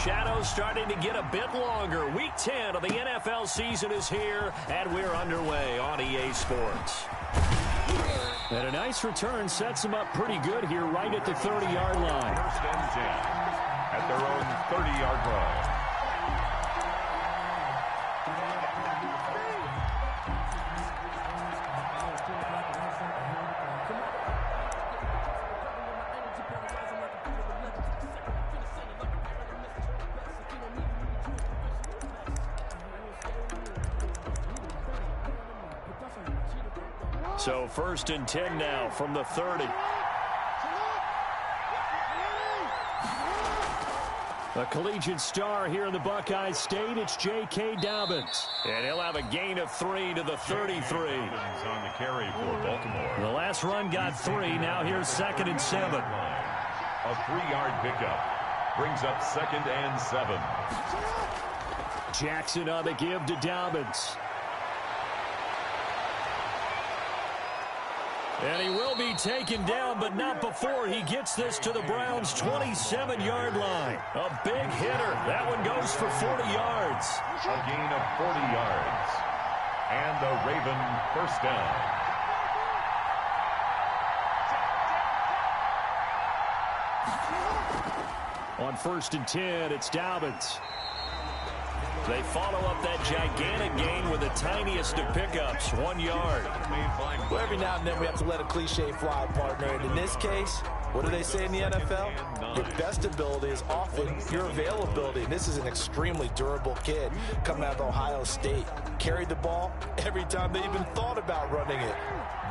shadows starting to get a bit longer. Week 10 of the NFL season is here, and we're underway on EA Sports. And a nice return sets them up pretty good here right at the 30-yard line. First and 10 at their own 30-yard line. So first and 10 now from the 30. A collegiate star here in the Buckeye State, it's J.K. Dobbins. And he'll have a gain of 3 to the 33. On the carry for Baltimore. The last run got 3. Now here's 2nd and 7. A 3-yard pickup brings up 2nd and 7. Jackson on the give to Dobbins. And he will be taken down, but not before he gets this to the Browns' 27-yard line. A big hitter. That one goes for 40 yards. A gain of 40 yards. And the Raven first down. On 1st and 10, it's Dobbins. They follow up that gigantic gain with the tiniest of pickups, 1 yard. Well, every now and then we have to let a cliche fly, partner. And in this case, what do they say in the NFL? Your best ability is often your availability. And this is an extremely durable kid coming out of Ohio State. Carried the ball every time they even thought about running it.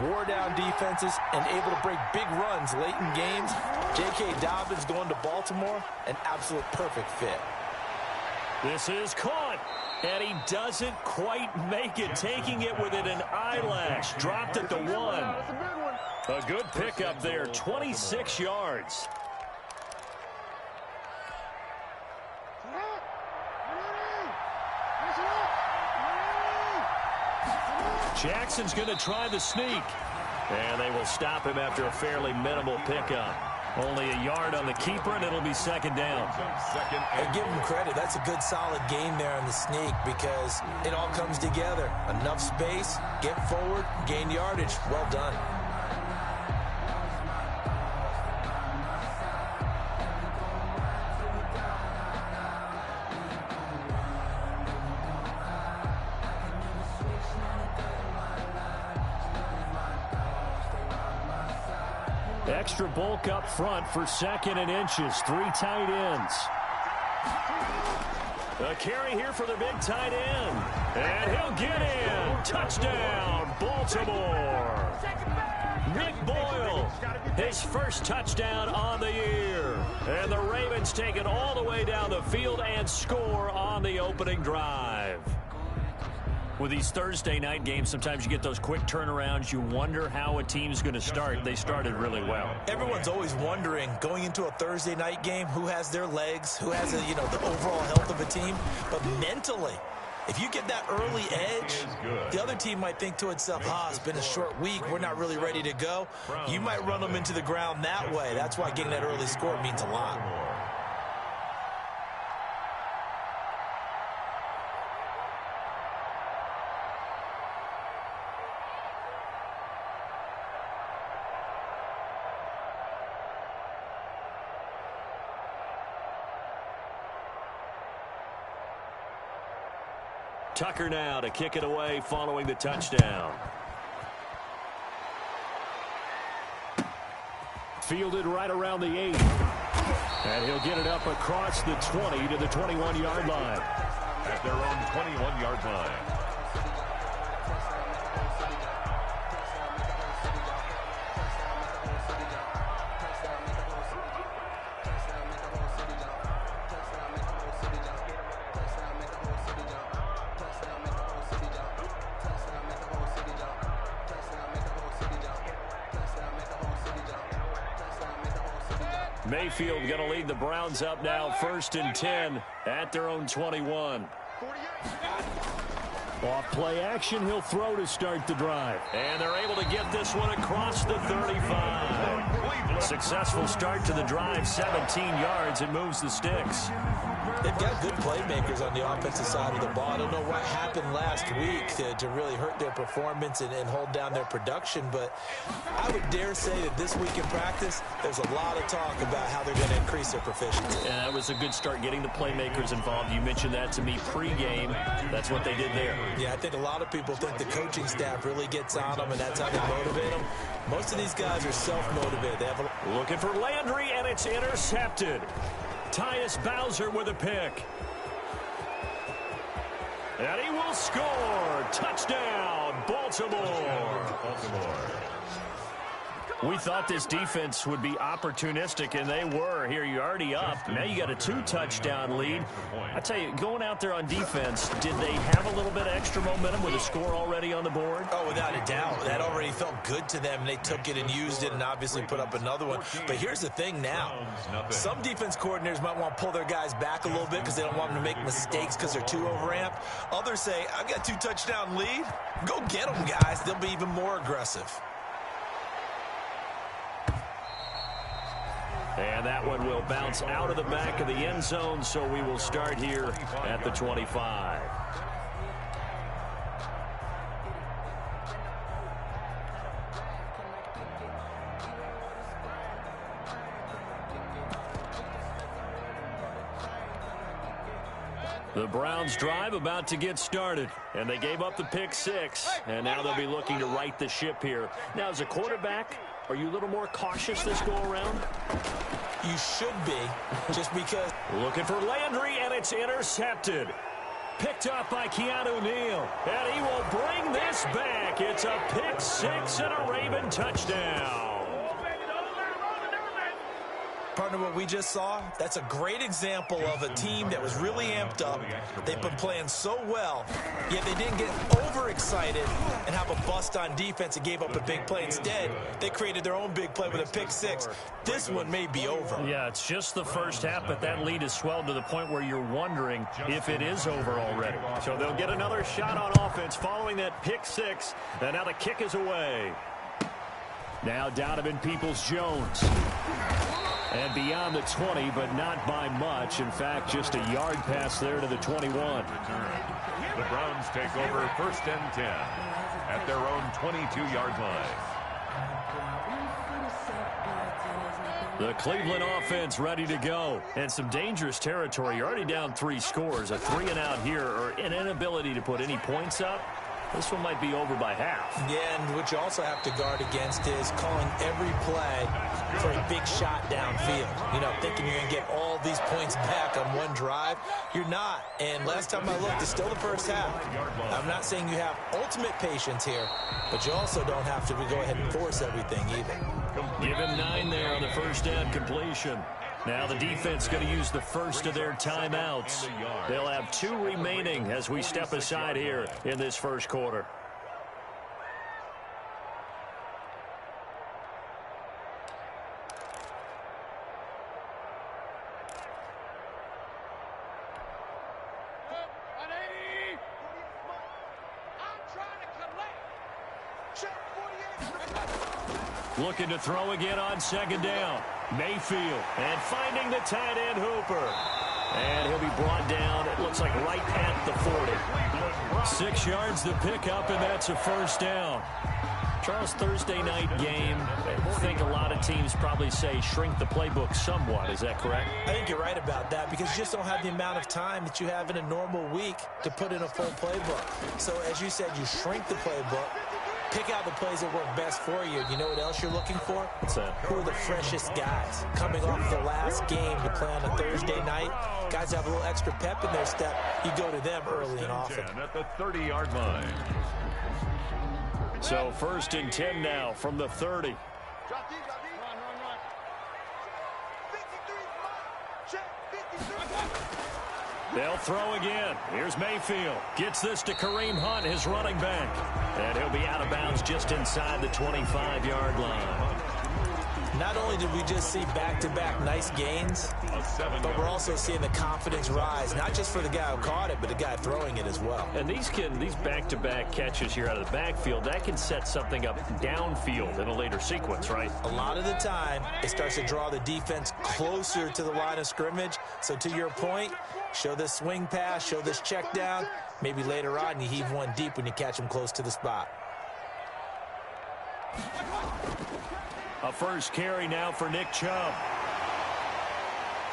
Wore down defenses and able to break big runs late in games. J.K. Dobbins going to Baltimore, an absolute perfect fit. This is caught, and he doesn't quite make it, taking it within an eyelash. Dropped at the 1. A good pickup there, 26 yards. Jackson's going to try the sneak, and they will stop him after a fairly minimal pickup. Only a yard on the keeper, and it'll be 2nd down. And give him credit. That's a good, solid gain there on the sneak because it all comes together. Enough space, get forward, gain yardage. Well done. Extra bulk up front for 2nd and inches. 3 tight ends. A carry here for the big tight end. And he'll get in. Touchdown, Baltimore. Nick Boyle, his first touchdown on the year. And the Ravens take it all the way down the field and score on the opening drive. With these Thursday night games, sometimes you get those quick turnarounds. You wonder how a team's going to start. They started really well. Everyone's always wondering, going into a Thursday night game, who has their legs, who has, the overall health of a team. But mentally, if you get that early edge, the other team might think to itself, it's been a short week. We're not really ready to go. You might run them into the ground that way. That's why getting that early score means a lot. Tucker now to kick it away following the touchdown. Fielded right around the 8. And he'll get it up across the 20 to the 21-yard line. At their own 21-yard line. Mayfield going to lead the Browns up now, 1st and 10 at their own 21. Off play action, he'll throw to start the drive. And they're able to get this one across the 35. Successful start to the drive, 17 yards. It moves the sticks. They've got good playmakers on the offensive side of the ball. I don't know what happened last week to really hurt their performance and hold down their production, but I would dare say that this week in practice, there's a lot of talk about how they're going to increase their proficiency. And that was a good start, getting the playmakers involved. You mentioned that to me pregame. That's what they did there. Yeah, I think a lot of people think the coaching staff really gets on them, and that's how they motivate them. Most of these guys are self-motivated. They have looking for Landry, and it's intercepted. Tyus Bowser with a pick. And he will score. Touchdown, Baltimore. We thought this defense would be opportunistic, and they were. Here, you're already up. Now you got a 2-touchdown lead. I tell you, going out there on defense, did they have a little bit of extra momentum with a score already on the board? Oh, without a doubt. That already felt good to them. They took it and used it and obviously put up another one. But here's the thing now. Some defense coordinators might want to pull their guys back a little bit because they don't want them to make mistakes because they're too overamped. Others say, I've got 2-touchdown lead. Go get them, guys. They'll be even more aggressive. And that one will bounce out of the back of the end zone, so we will start here at the 25. The Browns drive about to get started, and they gave up the pick 6, and now they'll be looking to right the ship here. Now, as a quarterback, are you a little more cautious this go-around? You should be, just because. Looking for Landry, and it's intercepted. Picked up by Keanu Neal, and he will bring this back. It's a pick 6 and a Raven touchdown. Partner, what we just saw, that's a great example of a team that was really amped up. They've been playing so well, yet they didn't get overexcited and have a bust on defense and gave up a big play. Instead, they created their own big play with a pick 6. This one may be over. Yeah, it's just the first half, but that lead has swelled to the point where you're wondering if it is over already. So they'll get another shot on offense following that pick 6, and now the kick is away. Now Donovan Peoples-Jones. And beyond the 20, but not by much. In fact, just a yard pass there to the 21. The Browns take over 1st and 10 at their own 22-yard line. The Cleveland offense ready to go. And some dangerous territory. You're already down 3 scores. A 3-and-out here, or an inability to put any points up. This one might be over by half. Yeah, and what you also have to guard against is calling every play for a big shot downfield. You know, thinking you're going to get all these points back on one drive. You're not. And last time I looked, it's still the first half. I'm not saying you have ultimate patience here, but you also don't have to go ahead and force everything either. Give him 9 there on the first down completion. Now the defense going to use the first of their timeouts. They'll have 2 remaining as we step aside here in this first quarter. Looking to throw again on 2nd down. Mayfield, and finding the tight end Hooper. And he'll be brought down, it looks like right at the 40. 6 yards to pick up, and that's a first down. Charles, Thursday night game, I think a lot of teams probably say shrink the playbook somewhat. Is that correct? I think you're right about that because you just don't have the amount of time that you have in a normal week to put in a full playbook. So, as you said, you shrink the playbook. Pick out the plays that work best for you. You know what else you're looking for? What's that? Who are the freshest guys coming off the last game to play on a Thursday night? Guys have a little extra pep in their step. You go to them early and often. At the 30-yard line. So 1st and 10 now from the 30. They'll throw again. Here's Mayfield. Gets this to Kareem Hunt, his running back. And he'll be out of bounds just inside the 25-yard line. Not only did we just see back-to-back nice gains, but we're also seeing the confidence rise, not just for the guy who caught it, but the guy throwing it as well. And these back-to-back catches here out of the backfield, that can set something up downfield in a later sequence, right? A lot of the time, it starts to draw the defense closer to the line of scrimmage. So to your point, show this swing pass, show this check down. Maybe later on you heave one deep when you catch him close to the spot. A first carry now for Nick Chubb.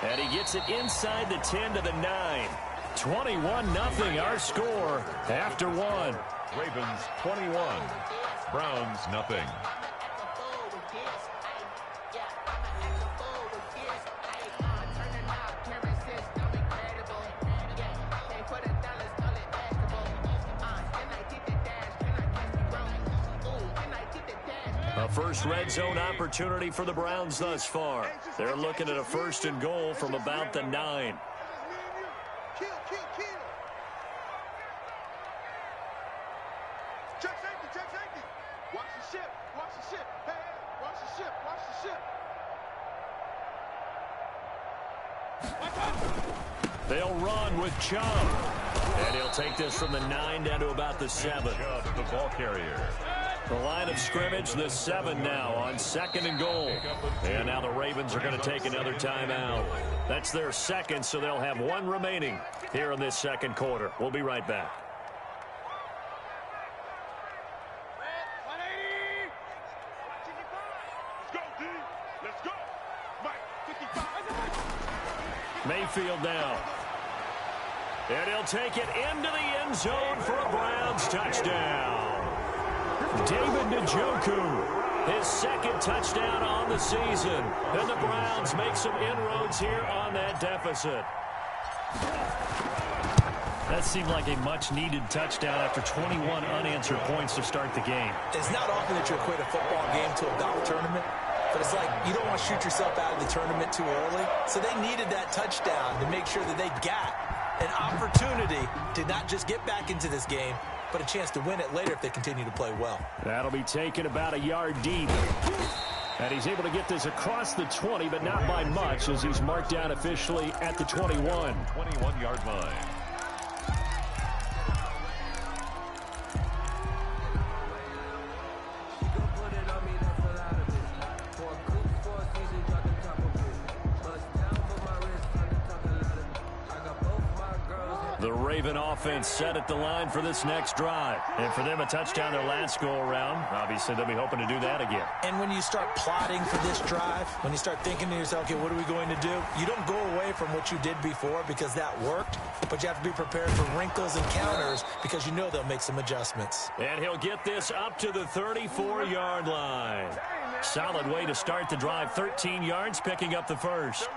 And he gets it inside the 10 to the 9. 21-0 our score after one. Ravens 21, Browns nothing. A first red zone opportunity for the Browns thus far. They're looking at a first and goal from about the 9. Check safety. Watch the ship. Hey, watch the ship. They'll run with Chubb. And he'll take this from the 9 down to about the 7. Chubb, the ball carrier. The line of scrimmage, the 7 now on second and goal. And now the Ravens are going to take another timeout. That's their second, so they'll have one remaining here in this second quarter. We'll be right back. Let's go. Mike, 55. Mayfield now. And he'll take it into the end zone for a Browns touchdown. David Njoku, his second touchdown on the season. And the Browns make some inroads here on that deficit. That seemed like a much-needed touchdown after 21 unanswered points to start the game. It's not often that you equate a football game to a golf tournament, but it's like you don't want to shoot yourself out of the tournament too early. So they needed that touchdown to make sure that they got an opportunity to not just get back into this game, but a chance to win it later if they continue to play well. That'll be taken about a yard deep. And he's able to get this across the 20, but not by much, as he's marked down officially at the 21. 21-yard line. The Raven offense set at the line for this next drive. And for them, a touchdown their last go-around. Obviously, they'll be hoping to do that again. And when you start plotting for this drive, when you start thinking to yourself, okay, what are we going to do? You don't go away from what you did before because that worked, but you have to be prepared for wrinkles and counters because you know they'll make some adjustments. And he'll get this up to the 34-yard line. Solid way to start the drive. 13 yards, picking up the first.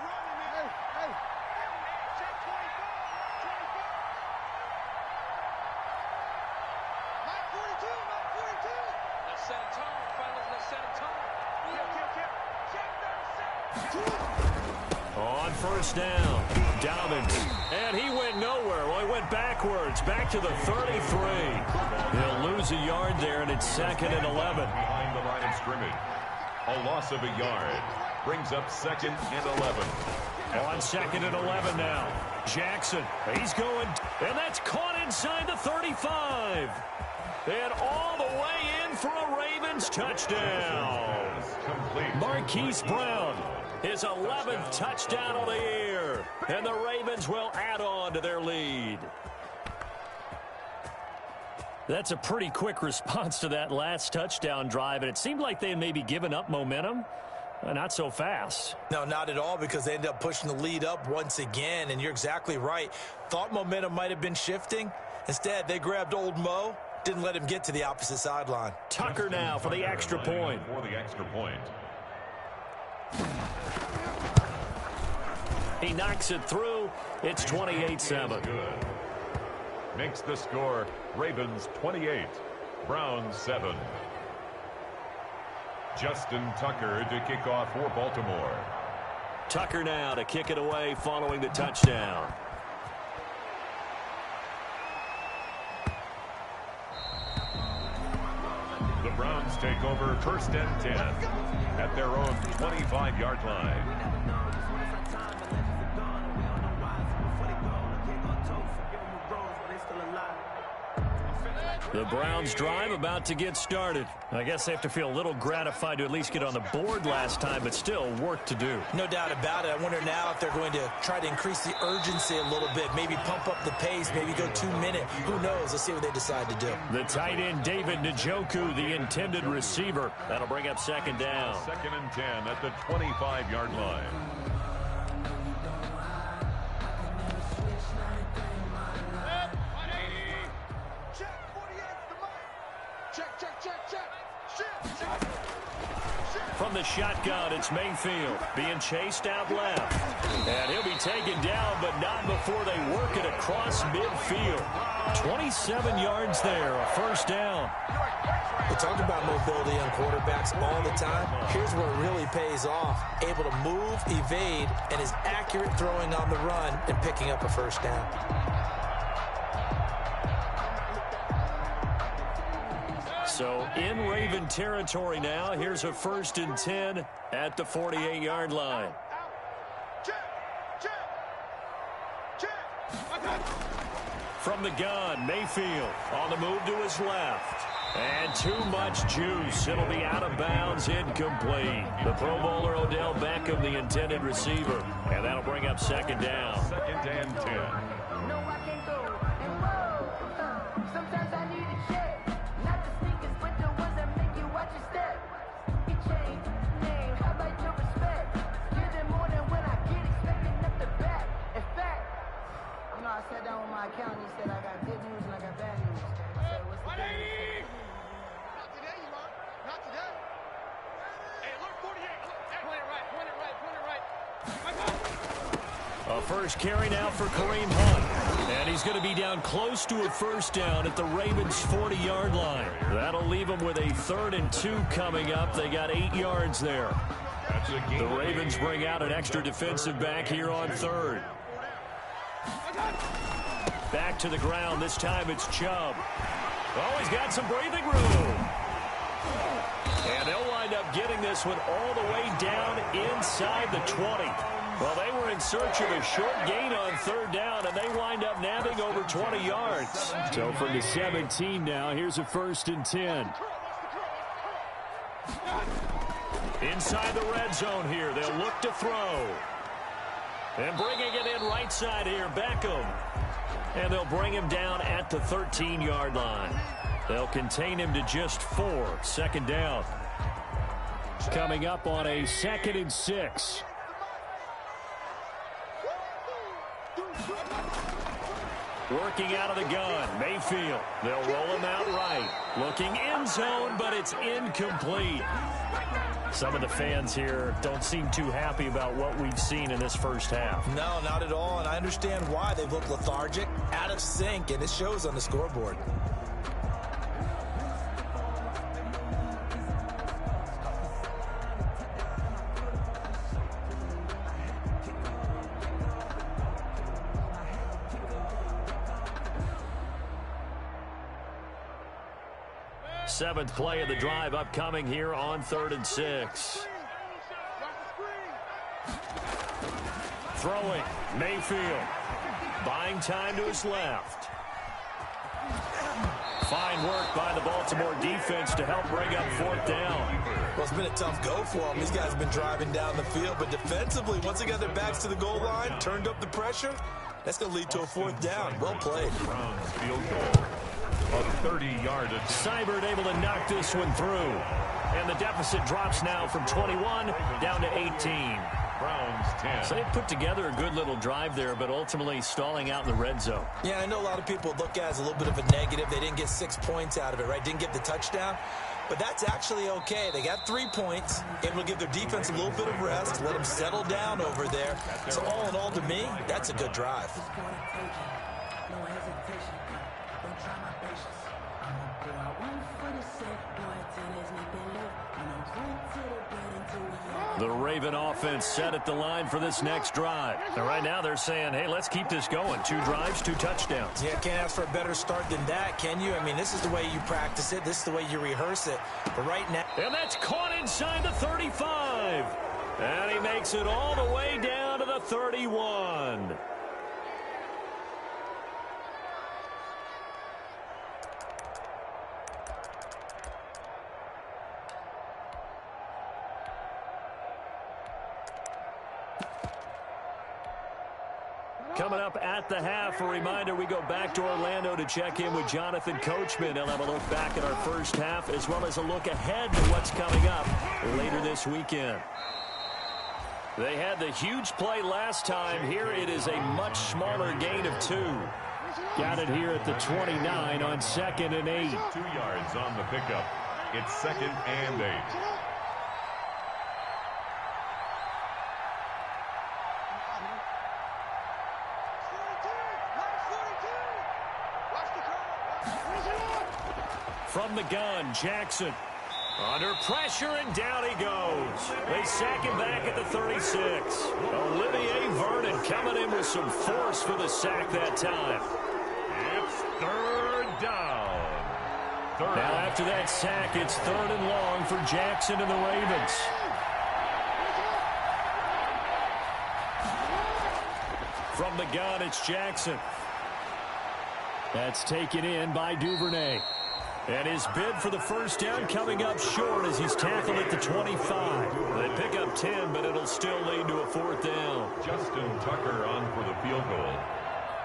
On first down, Dobbins, and he went nowhere. Well, he went backwards, back to the 33. He'll lose a yard there, and it's 2nd and 11. Behind the line of scrimmage. A loss of a yard brings up 2nd and 11. On 2nd and 11 now. Jackson, he's going, and that's caught inside the 35. And all the way in for a Ravens touchdown. Marquise Brown, his 11th touchdown of the year. And the Ravens will add on to their lead. That's a pretty quick response to that last touchdown drive, and it seemed like they had maybe given up momentum. Not so fast. No, not at all, because they ended up pushing the lead up once again, and you're exactly right. Thought momentum might have been shifting. Instead, they grabbed old Mo, didn't let him get to the opposite sideline. Tucker now for the extra point. For the extra point. He knocks it through. It's 28-7. Makes the score Ravens 28, Browns 7. Justin Tucker to kick off for Baltimore. Tucker now to kick it away following the touchdown. The Browns take over 1st and 10 at their own 25-yard line. The Browns drive about to get started. I guess they have to feel a little gratified to at least get on the board last time, but still work to do. No doubt about it. I wonder now if they're going to try to increase the urgency a little bit, maybe pump up the pace, maybe go 2-minute. Who knows? Let's see what they decide to do. The tight end, David Njoku, the intended receiver. That'll bring up 2nd down. 2nd and 10 at the 25-yard line. From the shotgun, it's Mayfield being chased out left. And he'll be taken down, but not before they work it across midfield. 27 yards there, a 1st down. We talk about mobility on quarterbacks all the time. Here's where it really pays off. Able to move, evade, and is accurate throwing on the run and picking up a 1st down. So in Raven territory now. Here's a 1st and 10 at the 48-yard line. From the gun, Mayfield on the move to his left. And too much juice. It'll be out of bounds, incomplete. The Pro Bowler Odell Beckham, the intended receiver. And that'll bring up 2nd down. 2nd and 10. A first carry now for Kareem Hunt. And he's going to be down close to a 1st down at the Ravens' 40-yard line. That'll leave them with a 3rd and 2 coming up. They got 8 yards there. The Ravens bring out an extra defensive back here on 3rd. Back to the ground. This time it's Chubb. Oh, he's got some breathing room. And they'll wind up getting this one all the way down inside the 20. Well, they were in search of a short gain on 3rd down, and they wind up nabbing over 20 yards. So from the 17 now, here's a 1st and 10. Inside the red zone here, they'll look to throw. And bringing it in right side here, Beckham. And they'll bring him down at the 13-yard line. They'll contain him to just 4. 2nd down. Coming up on a 2nd and 6. Working out of the gun, Mayfield. They'll roll him out right. Looking end zone, but it's incomplete. Some of the fans here don't seem too happy about what we've seen in this 1st half. No, not at all, and I understand why. They've looked lethargic, out of sync, and it shows on the scoreboard. Seventh play of the drive upcoming here on 3rd and 6. Throwing, Mayfield. Buying time to his left. Fine work by the Baltimore defense to help bring up 4th down. Well, it's been a tough go for them. These guys have been driving down the field, but defensively, once they got their backs to the goal line, turned up the pressure, that's going to lead to a 4th down. Well played. Browns field goal. A 30-yard attempt. Seibert able to knock this one through. And the deficit drops now from 21 down to 18. Browns 10. So they put together a good little drive there, but ultimately stalling out in the red zone. Yeah, I know a lot of people look at it as a little bit of a negative. They didn't get 6 points out of it, right? Didn't get the touchdown. But that's actually okay. They got 3 points, able to give their defense a little bit of rest, let them settle down over there. So all in all, to me, that's a good drive. The Raven offense set at the line for this next drive. And right now they're saying, hey, let's keep this going. 2 drives, 2 touchdowns. Yeah, can't ask for a better start than that, can you? I mean, this is the way you practice it. This is the way you rehearse it. But right now... And that's caught inside the 35. And he makes it all the way down to the 31. Coming up at the half, a reminder, we go back to Orlando to check in with Jonathan Coachman. He'll have a look back at our first half as well as a look ahead to what's coming up later this weekend. They had the huge play last time. Here it is a much smaller gain of 2. Got it here at the 29 on 2nd and 8. 2 yards on the pickup. It's 2nd and 8. From the gun, Jackson. Under pressure, and down he goes. They sack him back at the 36. Olivier Vernon coming in with some force for the sack that time. It's 3rd down. Now after that sack, it's 3rd and long for Jackson and the Ravens. From the gun, it's Jackson. That's taken in by Duvernay. And his bid for the first down coming up short as he's tackled at the 25. They pick up 10, but it'll still lead to a 4th down. Justin Tucker on for the field goal.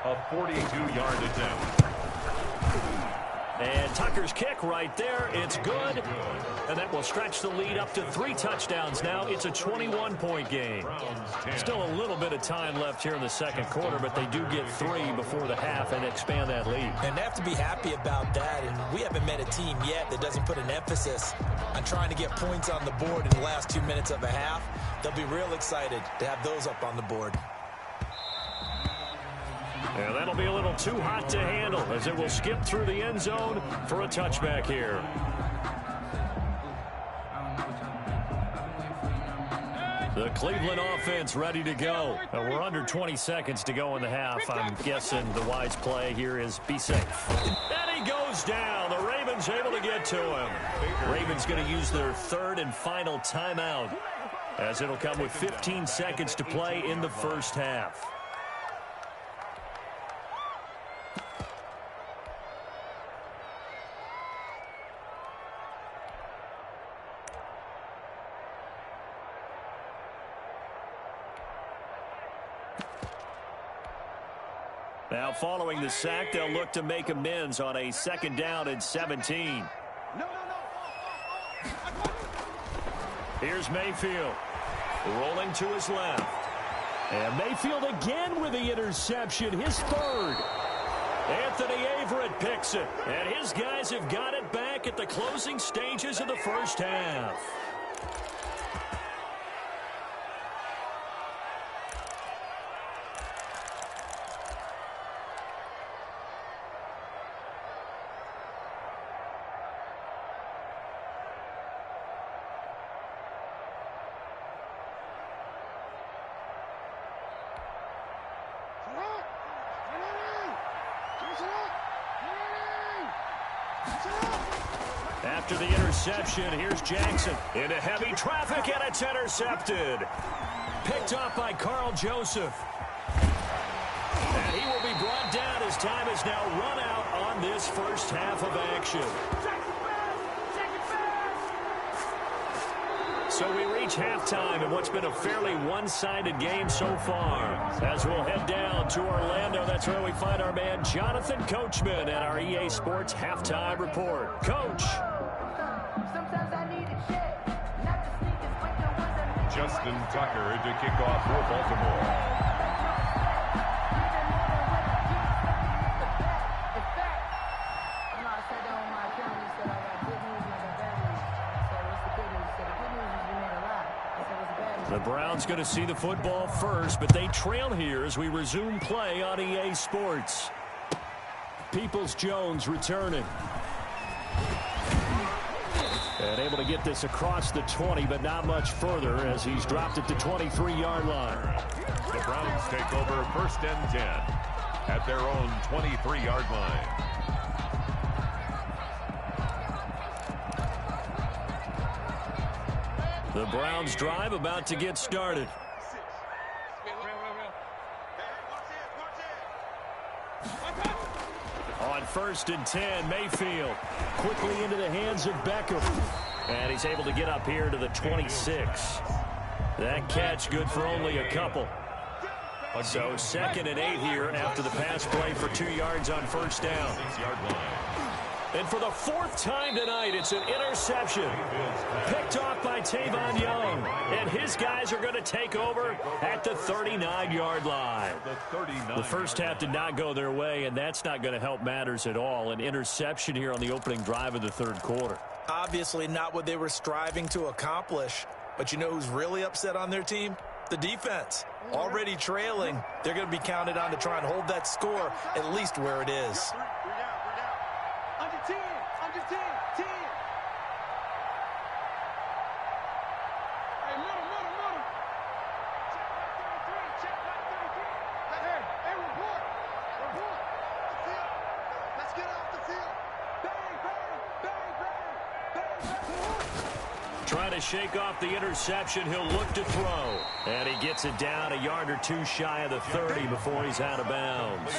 A 42-yard attempt. And Tucker's kick right there. It's good. And that will stretch the lead up to 3 touchdowns now. It's a 21-point game. Still a little bit of time left here in the second quarter, but they do get 3 before the half and expand that lead. And they have to be happy about that. And we haven't met a team yet that doesn't put an emphasis on trying to get points on the board in the last 2 minutes of a half. They'll be real excited to have those up on the board. And that'll be a little too hot to handle as it will skip through the end zone for a touchback here. The Cleveland offense ready to go. We're under 20 seconds to go in the half. I'm guessing the wise play here is be safe. And he goes down. The Ravens able to get to him. Ravens going to use their 3rd and final timeout as it'll come with 15 seconds to play in the first half. Now following the sack, they'll look to make amends on a 2nd down and 17. Here's Mayfield. Rolling to his left. And Mayfield again with the interception, his 3rd. Anthony Averett picks it. And his guys have got it back at the closing stages of the first half. After the interception, here's Jackson into heavy traffic, and it's intercepted. Picked off by Carl Joseph. And he will be brought down as time has now run out on this first half of action. So we reach halftime in what's been a fairly one-sided game so far. As we'll head down to Orlando, that's where we find our man Jonathan Coachman at our EA Sports Halftime Report. Coach. Justin Tucker to kick off for Baltimore. The Browns going to see the football first, but they trail here as we resume play on EA Sports. Peoples-Jones returning. And able to get this across the 20, but not much further as he's dropped it to 23-yard line. The Browns take over 1st and 10 at their own 23-yard line. The Browns drive about to get started. On 1st and 10, Mayfield quickly into the hands of Beckham. And he's able to get up here to the 26. That catch good for only a couple. So 2nd and 8 here after the pass play for 2 yards on 1st down. 6-yard line. And for the 4th time tonight, it's an interception. Picked off by Tavon Young. And his guys are going to take over at the 39-yard line. The first half did not go their way, and that's not going to help matters at all. An interception here on the opening drive of the 3rd quarter. Obviously not what they were striving to accomplish. But you know who's really upset on their team? The defense. Already trailing. They're going to be counted on to try and hold that score at least where it is. Under 10, under 10, 10. Hey, middle. Check back 33. Hey, report. The field. Let's get off the field. Bang. Trying to shake off the interception. He'll look to throw. And he gets it down a yard or two shy of the 30 before he's out of bounds.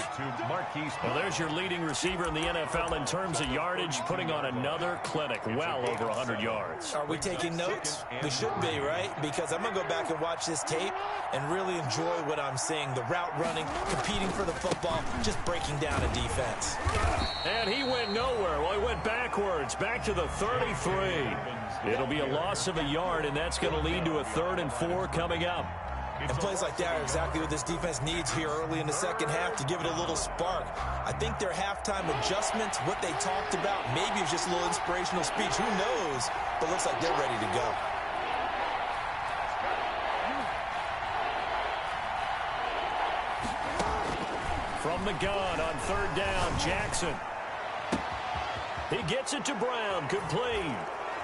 Well, there's your leading receiver in the NFL in terms of yardage, putting on another clinic, well over 100 yards. Are we taking notes? We should be, right? Because I'm going to go back and watch this tape and really enjoy what I'm seeing. The route running, competing for the football, just breaking down a defense. And he went nowhere. Well, he went backwards, back to the 33. It'll be a loss of a yard, and that's going to lead to a 3rd and 4 coming up. And plays like that are exactly what this defense needs here early in the second half to give it a little spark. I think their halftime adjustments, what they talked about, maybe it's just a little inspirational speech. Who knows? But looks like they're ready to go. From the gun on 3rd down, Jackson. He gets it to Brown, complete.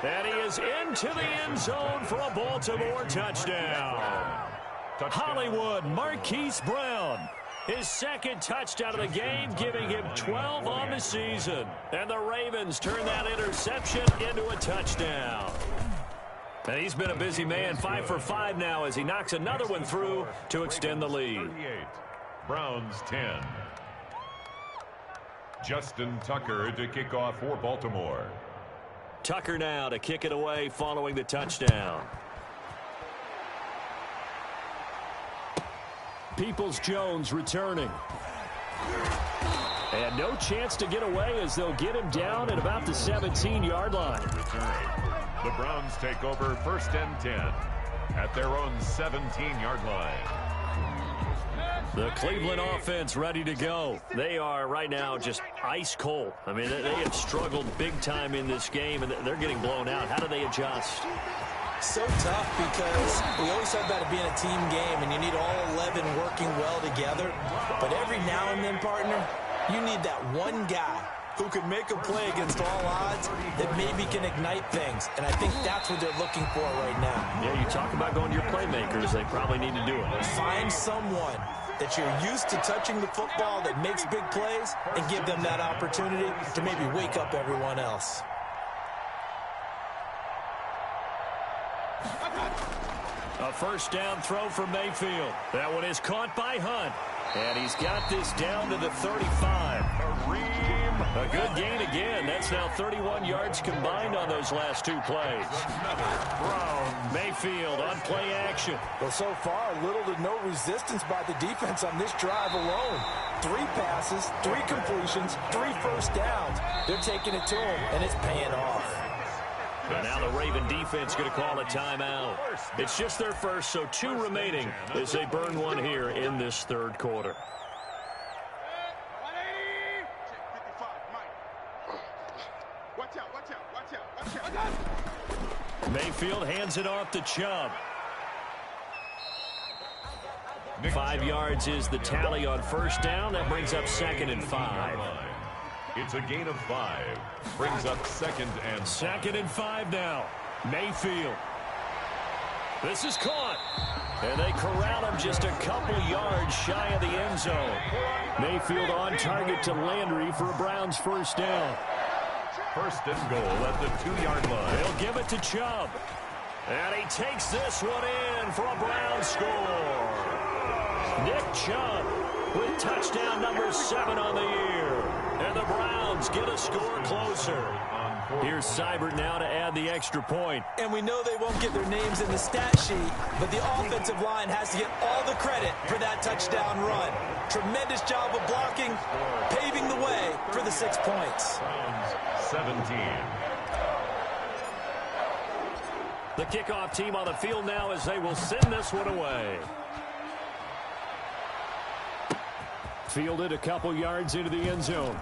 And he is into the end zone for a Baltimore touchdown. Hollywood Marquise Brown, his 2nd touchdown of the game, giving him 12 on the season. And the Ravens turn that interception into a touchdown. And he's been a busy man, 5 for 5 now as he knocks another one through to extend the lead. Browns 10. Justin Tucker to kick off for Baltimore. Tucker now to kick it away following the touchdown. Peoples-Jones returning. And no chance to get away as they'll get him down at about the 17-yard line. The Browns take over 1st and 10 at their own 17-yard line. The Cleveland offense ready to go. They are right now just ice cold. I mean, they have struggled big time in this game, and they're getting blown out. How do they adjust? So tough because we always talk about it being a team game, and you need all 11 working well together. But every now and then, partner, you need that one guy who can make a play against all odds that maybe can ignite things. And I think that's what they're looking for right now. Yeah, you talk about going to your playmakers. They probably need to do it. Find someone that you're used to touching the football that makes big plays and give them that opportunity to maybe wake up everyone else. A 1st down throw for Mayfield. That one is caught by Hunt. And he's got this down to the 35. A good gain again. That's now 31 yards combined on those last 2 plays. Mayfield on play action. Well, so far, little to no resistance by the defense on this drive alone. 3 passes, 3 completions, 3 1st downs. They're taking it to him, and it's paying off. And now the Raven defense going to call a timeout. It's just their first, so 2 remaining as they burn one here in this 3rd quarter. Mayfield hands it off to Chubb. 5 yards is the tally on 1st down. That brings up 2nd and 5. It's a gain of 5. Brings up second and 5 now. Mayfield. This is caught. And they corral him just a couple yards shy of the end zone. Mayfield on target to Landry for a Browns first down. First and goal at the 2-yard line. They'll give it to Chubb. And he takes this one in for a Browns score. Nick Chubb with touchdown number 7 on the year. And the Browns get a score closer. Here's Seibert now to add the extra point. And we know they won't get their names in the stat sheet, but the offensive line has to get all the credit for that touchdown run. Tremendous job of blocking, paving the way for the 6 points. 17. The kickoff team on the field now as they will send this one away. Fielded a couple yards into the end zone.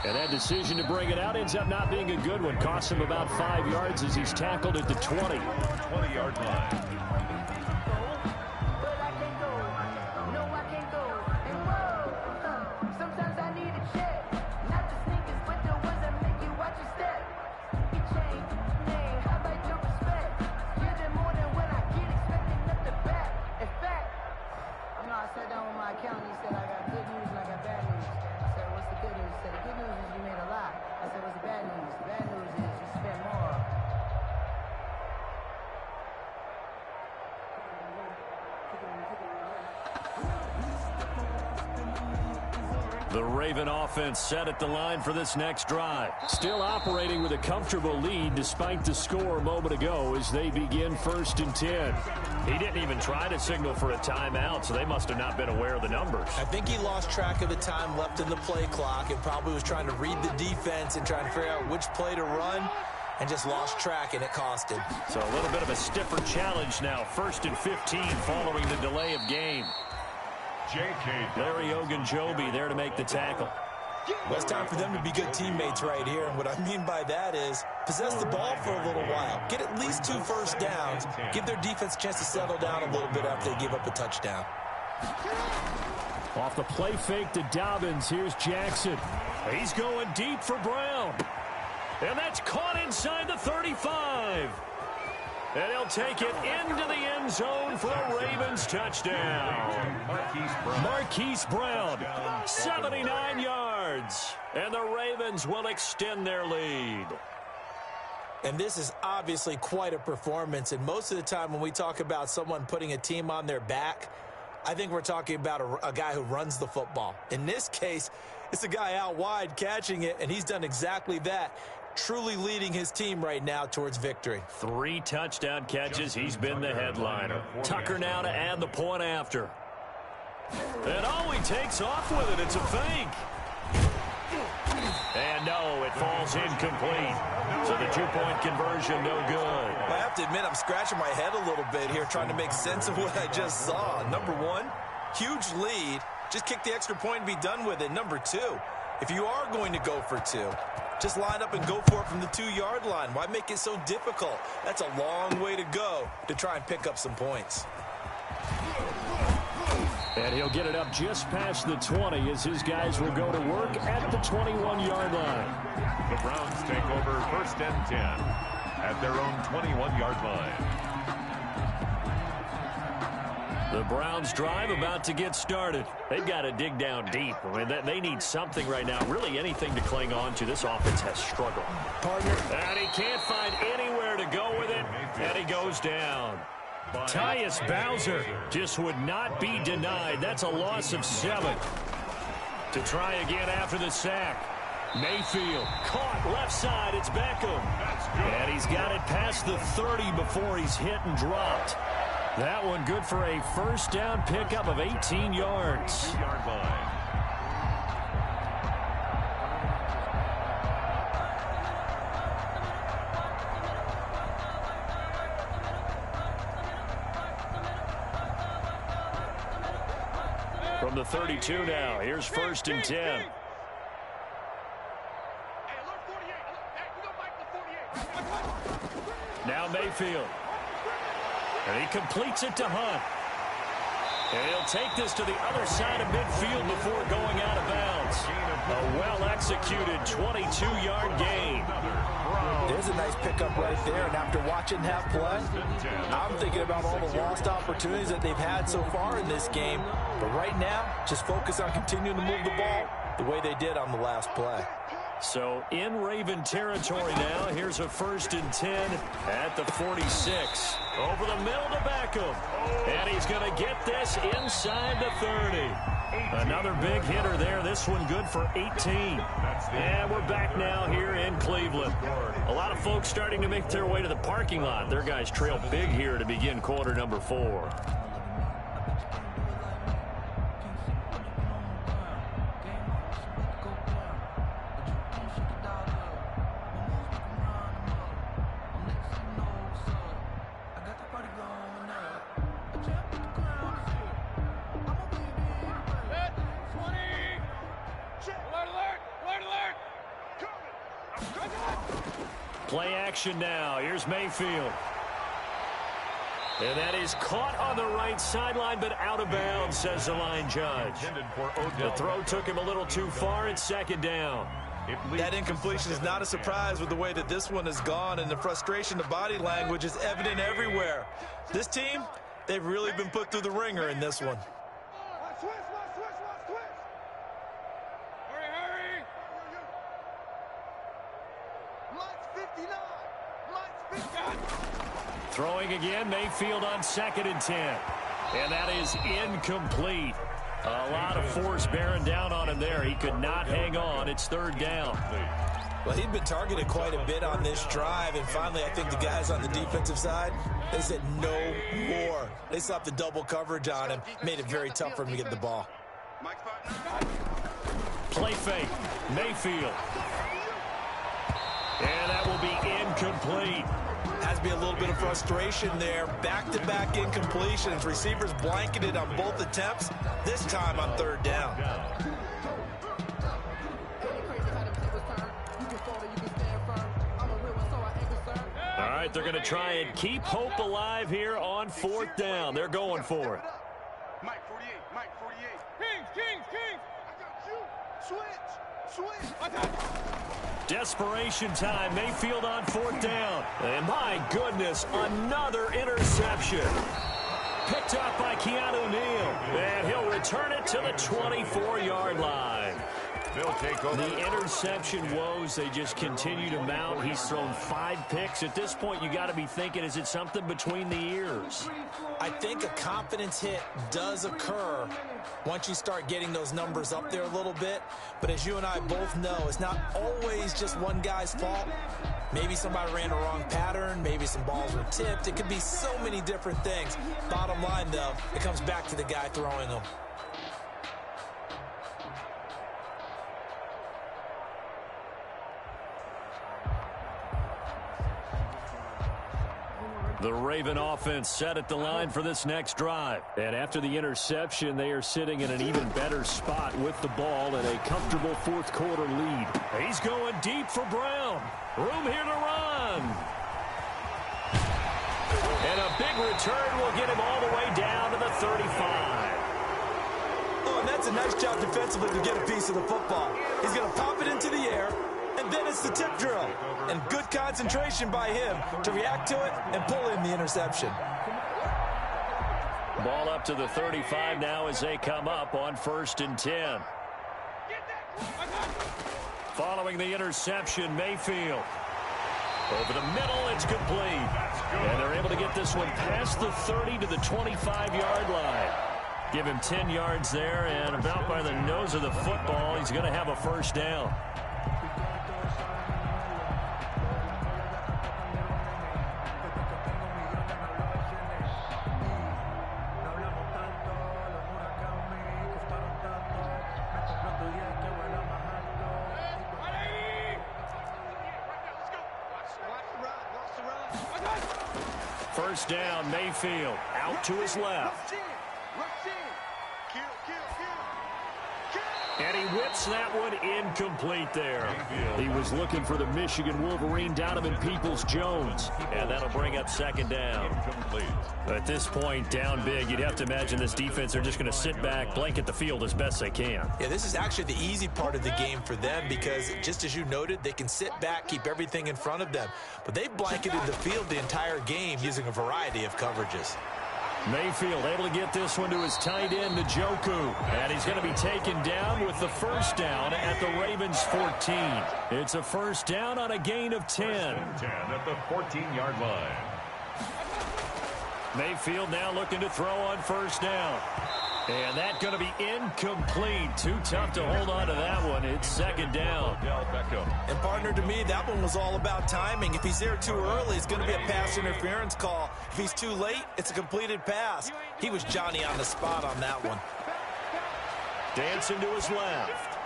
And that decision to bring it out ends up not being a good one. Costs him about 5 yards as he's tackled at the 20. 20-yard line. The Raven offense set at the line for this next drive. Still operating with a comfortable lead despite the score a moment ago as they begin 1st and 10. He didn't even try to signal for a timeout, so they must have not been aware of the numbers. I think he lost track of the time left in the play clock and probably was trying to read the defense and trying to figure out which play to run and just lost track, and it cost him. So a little bit of a stiffer challenge now. 1st and 15 following the delay of game. Larry Ogunjobi there to make the tackle. Well, it's time for them to be good teammates right here. And what I mean by that is possess the ball for a little while. Get at least 2 first downs. Give their defense a chance to settle down a little bit after they give up a touchdown. Off the play fake to Dobbins. Here's Jackson. He's going deep for Brown. And that's caught inside the 35. And he'll take it into the end zone for a Ravens touchdown. Marquise Brown, 79 yards. And the Ravens will extend their lead. And this is obviously quite a performance. And most of the time when we talk about someone putting a team on their back, I think we're talking about a guy who runs the football. In this case, it's a guy out wide catching it, and he's done exactly that. Truly leading his team right now towards victory. 3 touchdown catches. He's been the headliner. Tucker now to add the point after. And he takes off with it. It's a fake. And no, it falls incomplete. So the 2-point conversion, no good. I have to admit, I'm scratching my head a little bit here trying to make sense of what I just saw. Number 1, huge lead. Just kick the extra point and be done with it. Number 2, if you are going to go for 2, just line up and go for it from the 2-yard line. Why make it so difficult? That's a long way to go to try and pick up some points. And he'll get it up just past the 20 as his guys will go to work at the 21-yard line. The Browns take over 1st and 10 at their own 21-yard line. The Browns drive about to get started. They've got to dig down deep. I mean, they need something right now, really anything to cling on to. This offense has struggled. Partner. And he can't find anywhere to go with it, and he goes down. Tyus Bowser just would not be denied. That's a loss of 7. To try again after the sack. Mayfield caught left side. It's Beckham. And he's got it past the 30 before he's hit and dropped. That one good for a first down pickup of 18 yards. 2-yard line. From the 32 now, here's 1st and 10. Now Mayfield. And he completes it to Hunt. And he'll take this to the other side of midfield before going out of bounds. A well-executed 22-yard gain. There's a nice pickup right there, and after watching half play, I'm thinking about all the lost opportunities that they've had so far in this game. But right now, just focus on continuing to move the ball the way they did on the last play. So in Raven territory now, here's a 1st and 10 at the 46. Over the middle to Beckham. And he's going to get this inside the 30. Another big hitter there. This one good for 18. And we're back now here in Cleveland. A lot of folks starting to make their way to the parking lot. Their guys trail big here to begin quarter number 4. Play action now. Here's Mayfield. And that is caught on the right sideline, but out of bounds, says the line judge. The throw took him a little too far. It's 2nd down. That incompletion is not a surprise with the way that this one has gone, and the frustration, the body language is evident everywhere. This team, they've really been put through the ringer in this one. Throwing again, Mayfield on 2nd and 10. And that is incomplete. A lot of force bearing down on him there. He could not hang on. It's 3rd down. Well, he'd been targeted quite a bit on this drive, and finally I think the guys on the defensive side, they said no more. They slapped the double coverage on him, made it very tough for him to get the ball. Play fake, Mayfield. And that will be incomplete. Has to be a little bit of frustration there. Back-to-back incompletions. Receivers blanketed on both attempts, this time on 3rd down. All right, they're going to try and keep hope alive here on 4th down. They're going for it. Mike 48, Mike 48. Kings. I got you. Switch. Desperation time. Mayfield on 4th down. And my goodness, another interception. Picked up by Keanu Neal. And he'll return it to the 24-yard line. They'll take over. The interception woes, they just continue to mount. He's thrown 5 picks. At this point, you got to be thinking, is it something between the ears? I think a confidence hit does occur once you start getting those numbers up there a little bit. But as you and I both know, it's not always just one guy's fault. Maybe somebody ran a wrong pattern. Maybe some balls were tipped. It could be so many different things. Bottom line, though, it comes back to the guy throwing them. The Raven offense set at the line for this next drive. And after the interception, they are sitting in an even better spot with the ball and a comfortable 4th quarter lead. He's going deep for Brown. Room here to run. And a big return will get him all the way down to the 35. Oh, and that's a nice job defensively to get a piece of the football. He's going to pop it into the air, and then it's the tip drill. And good concentration by him to react to it and pull in the interception. Ball up to the 35 now as they come up on 1st and 10. Following the interception, Mayfield. Over the middle, it's complete. And they're able to get this one past the 30 to the 25-yard line. Give him 10 yards there, and about by the nose of the football, he's going to have a 1st down. First down, Mayfield out to his left. And he whips that one incomplete there. He was looking for the Michigan Wolverine, Donovan Peoples-Jones. And that'll bring up second down. At this point, down big, you'd have to imagine this defense are just going to sit back, blanket the field as best they can. Yeah, this is actually the easy part of the game for them because, just as you noted, they can sit back, keep everything in front of them. But they've blanketed the field the entire game using a variety of coverages. Mayfield able to get this one to his tight end, Njoku. And he's going to be taken down with the first down at the Ravens' 14. It's a first down on a gain of 10. 10 at the 14-yard line. Mayfield now looking to throw on first down. And that's going to be incomplete. Too tough to hold on to that one. It's second down. And, partner, to me, that one was all about timing. If he's there too early, it's going to be a pass interference call. If he's too late, it's a completed pass. He was Johnny on the spot on that one. Dancing to his left.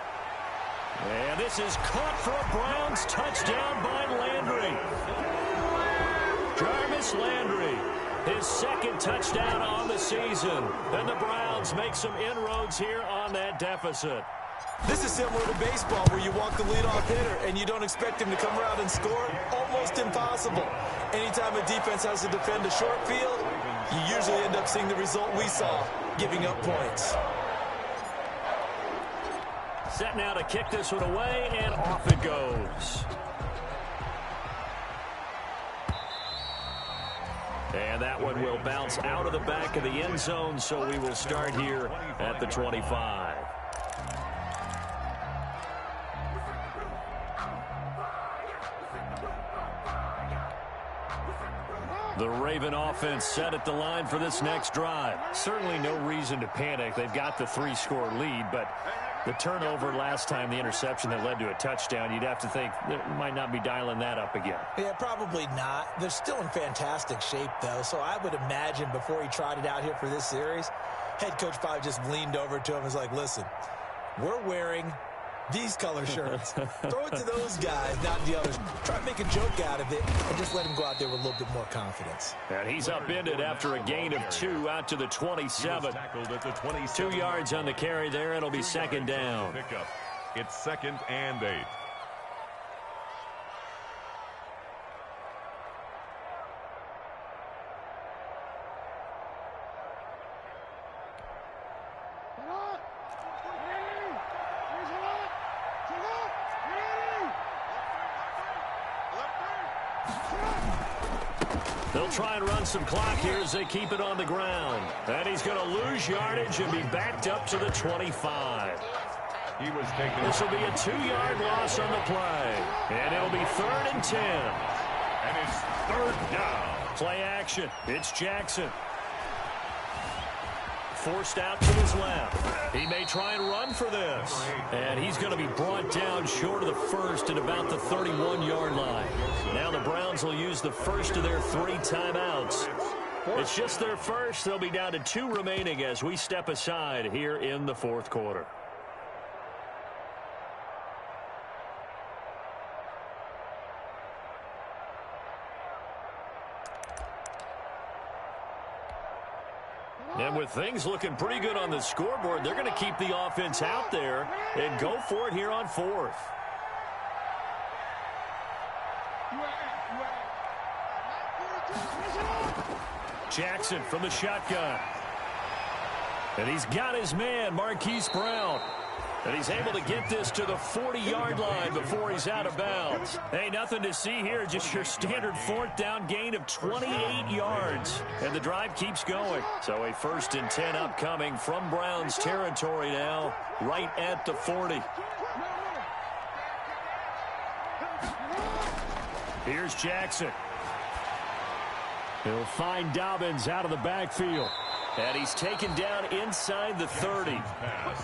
And this is caught for a Browns touchdown by Landry. Jarvis Landry. His second touchdown on the season. And the Browns make some inroads here on that deficit. This is similar to baseball where you walk the leadoff hitter and you don't expect him to come around and score. Almost impossible. Anytime a defense has to defend a short field, you usually end up seeing the result we saw, giving up points. Set now to kick this one away, and off it goes. And that one will bounce out of the back of the end zone, so we will start here at the 25. The Raven offense set at the line for this next drive. Certainly no reason to panic. They've got the 3-score lead, but the turnover last time, the interception that led to a touchdown, you'd have to think they might not be dialing that up again. Yeah, probably not. They're still in fantastic shape, though, so I would imagine before he trotted out here for this series, head coach probably just leaned over to him and was like, listen, we're wearing these color shirts. Throw it to those guys, not the others. Try to make a joke out of it and just let him go out there with a little bit more confidence. And he's upended after a gain of 2 out to the 27. 2 yards on the carry there. It'll be second down. It's 2nd and 8. They'll try and run some clock here as they keep it on the ground. And he's going to lose yardage and be backed up to the 25. This will be a 2-yard loss on the play. And it'll be 3rd and 10. And it's 3rd down. Play action. It's Jackson. Forced out to his left. He may try and run for this. And he's going to be brought down short of the first at about the 31-yard line. Now the Browns will use the first of their 3 timeouts. It's just their first. They'll be down to 2 remaining as we step aside here in the 4th quarter. And with things looking pretty good on the scoreboard, they're going to keep the offense out there and go for it here on 4th. Jackson from the shotgun. And he's got his man, Marquise Brown. And he's able to get this to the 40-yard line before he's out of bounds. Hey, nothing to see here, just your standard 4th down gain of 28 yards. And the drive keeps going. So a 1st and 10 upcoming from Browns territory now, right at the 40. Here's Jackson. He'll find Dobbins out of the backfield. And he's taken down inside the 30.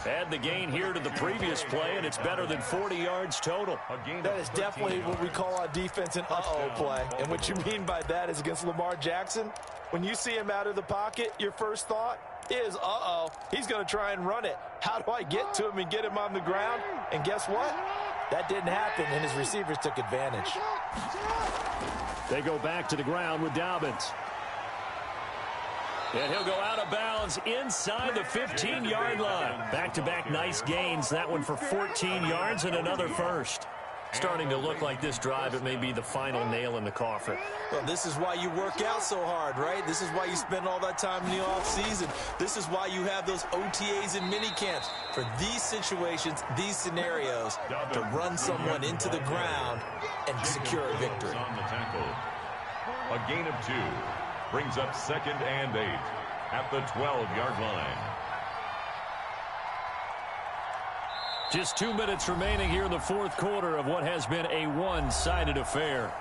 Add the gain here to the previous play, and it's better than 40 yards total. That is definitely what we call on defense an uh-oh play. And what you mean by that is against Lamar Jackson, when you see him out of the pocket, your first thought is, uh-oh, he's going to try and run it. How do I get to him and get him on the ground? And guess what? That didn't happen, and his receivers took advantage. They go back to the ground with Dobbins. And he'll go out of bounds inside the 15-yard line. Back-to-back nice gains. That one for 14 yards and another first. Starting to look like this drive, it may be the final nail in the coffin. Well, this is why you work out so hard, right? This is why you spend all that time in the offseason. This is why you have those OTAs and mini camps. For these situations, these scenarios, to run someone into the ground and secure a victory. On the tackle. A gain of 2 brings up 2nd and 8 at the 12-yard line. Just 2 minutes remaining here in the fourth quarter of what has been a one-sided affair.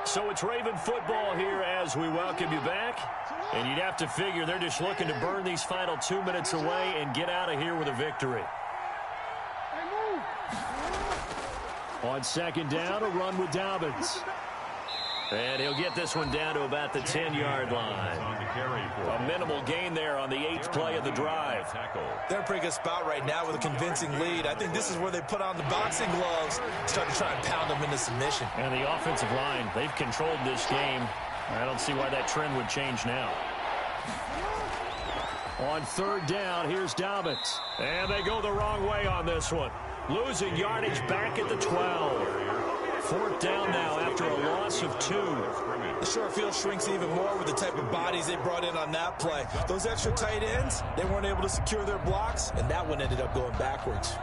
So it's Raven football here as we welcome you back. And you'd have to figure they're just looking to burn these final 2 minutes away and get out of here with a victory. On second down, a run with Dobbins. And he'll get this one down to about the 10-yard line. A minimal gain there on the 8th play of the drive. They're in a pretty good spot right now with a convincing lead. I think this is where they put on the boxing gloves, start to try and pound them into submission. And the offensive line, they've controlled this game. I don't see why that trend would change now. On third down, here's Dobbins. And they go the wrong way on this one. Losing yardage back at the 12. Fourth down now after a loss of 2. The short field shrinks even more with the type of bodies they brought in on that play. Those extra tight ends, they weren't able to secure their blocks, and that one ended up going backwards.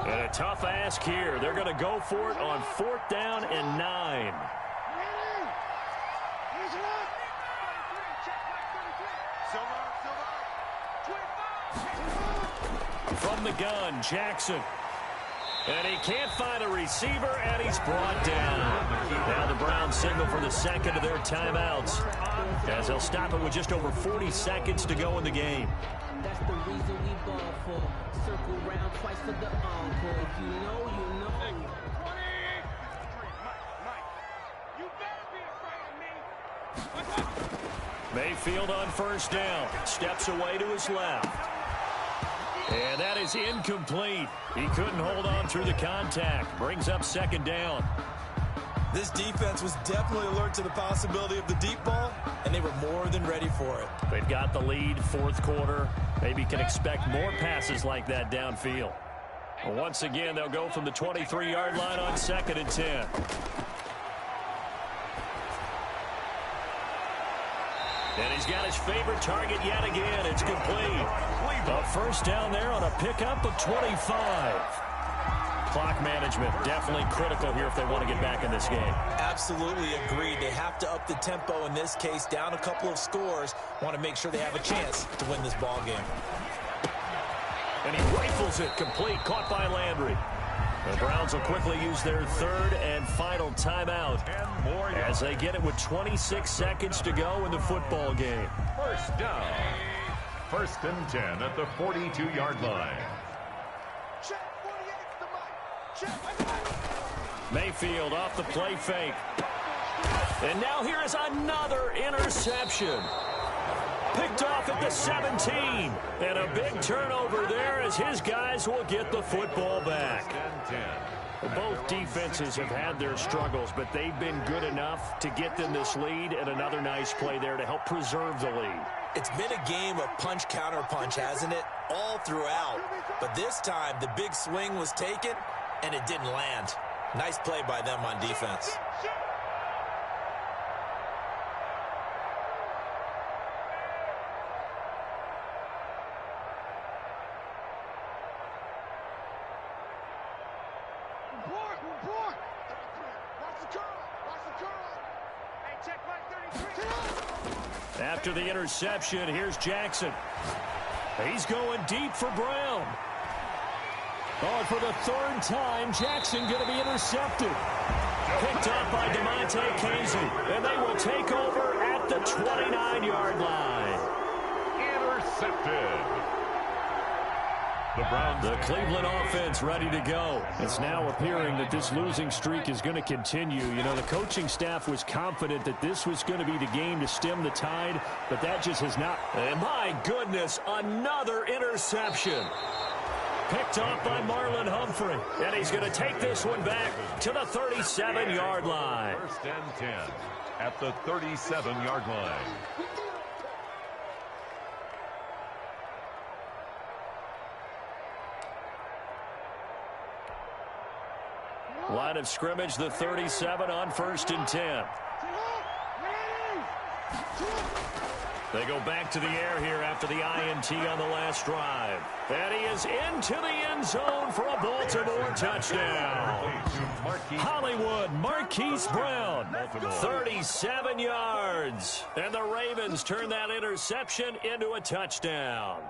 And a tough ask here. They're going to go for it on 4th down and 9. From the gun, Jackson. And he can't find a receiver, and he's brought down. Now the Browns signal for the second of their timeouts, as they'll stop it with just over 40 seconds to go in the game. That's the reason we ball for. Circle round twice for the encore. If you know, you know. You better be afraid of me. Mayfield on first down. Steps away to his left. And that is incomplete. He couldn't hold on through the contact. Brings up second down. This defense was definitely alert to the possibility of the deep ball, and they were more than ready for it. They've got the lead, fourth quarter. Maybe can expect more passes like that downfield. Well, once again, they'll go from the 23-yard line on 2nd and 10. And he's got his favorite target yet again. It's complete. A first down there on a pickup of 25. Clock management definitely critical here if they want to get back in this game. Absolutely agreed. They have to up the tempo in this case, down a couple of scores. Want to make sure they have a chance to win this ball game. And he rifles it complete, caught by Landry. The Browns will quickly use their third and final timeout as they get it with 26 seconds to go in the football game. First down. 1st and 10 at the 42-yard line. Mayfield off the play fake. And now here is another interception. Picked off at the 17. And a big turnover there as his guys will get the football back. Both defenses have had their struggles, but they've been good enough to get them this lead, and another nice play there to help preserve the lead. It's been a game of punch-counter-punch, hasn't it? All throughout. But this time, the big swing was taken, and it didn't land. Nice play by them on defense. After the interception, here's Jackson. He's going deep for Brown. Oh, for the third time, Jackson going to be intercepted. Picked off by DeMonte Casey, and they will take over at the 29-yard line. Intercepted. The Cleveland offense ready to go. It's now appearing that this losing streak is going to continue. You know, the coaching staff was confident that this was going to be the game to stem the tide, but that just has not. And my goodness, another interception. Picked off by Marlon Humphrey. And he's going to take this one back to the 37-yard line. First and 10 at the 37-yard line. Line of scrimmage, the 37 on 1st and 10. They go back to the air here after the INT on the last drive. And he is into the end zone for a Baltimore touchdown. Hollywood Marquise Brown, 37 yards. And the Ravens turn that interception into a touchdown.